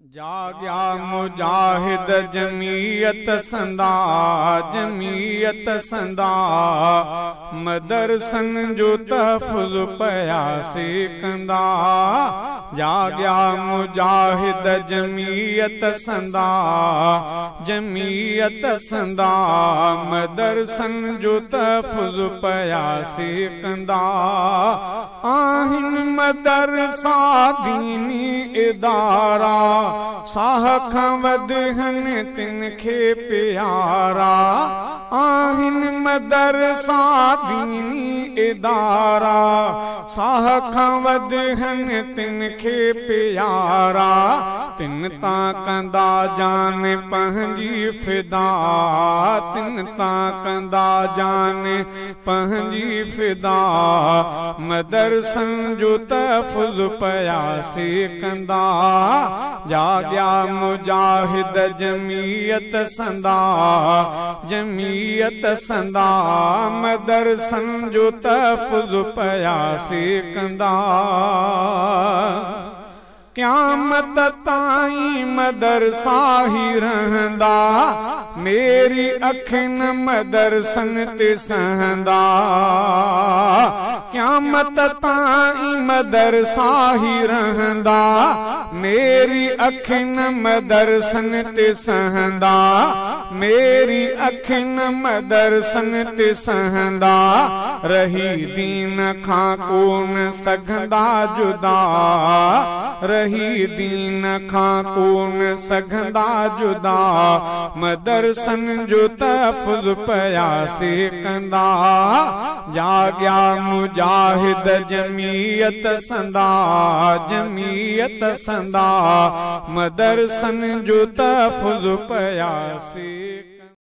जाग्या मुजाहिद जमीयत संदा, जमीयत संदा मदरसन जो तहफ़ुज़ पया सेकंदा। जाग्या मुजाहिद जमीयत संदा, जमीयत संदा मदरसन जो तहफ़ुज़ पया सेकंदा। आहिन मदरसा दीनी इदारा, साह खां वधहन तिन खे प्यारा। आहिन मदरसा दीनी इदारा, साह खां वधहन तिन खे प्यारा। तिन तां कंदा जान पंहिंजी फिदा, तिन तां कंदा जान पंहिंजी फिदा। मदरसन जो तहफ़ुज़ पया सेकंदा। जाग्या मुजाहिद जमीयत संदा, जमीयत संदा मदरसन जो तहफ़ुज़ पया सेकंदा। क़यामत ताईं मदरसा ही रहंदा, मेरी अखिन मदरसन ते सहंदा। क़यामत ताईं मदरसा ही रहंदा, मेरी अखिन मदरसन ते सहंदा। मेरी अखिन मदरसन ते सहंदा। रही दीन खां कोन सघंदा जुदा, रही दीन खां कोन सघंदा जुदा। मदरसन जो तहफ़ुज़ पया सेकंदा। जाग्या मुजाहिद जमीयत संदा, जमीयत संदा मदरसन जो तहफ़ुज़ पया सेकंदा।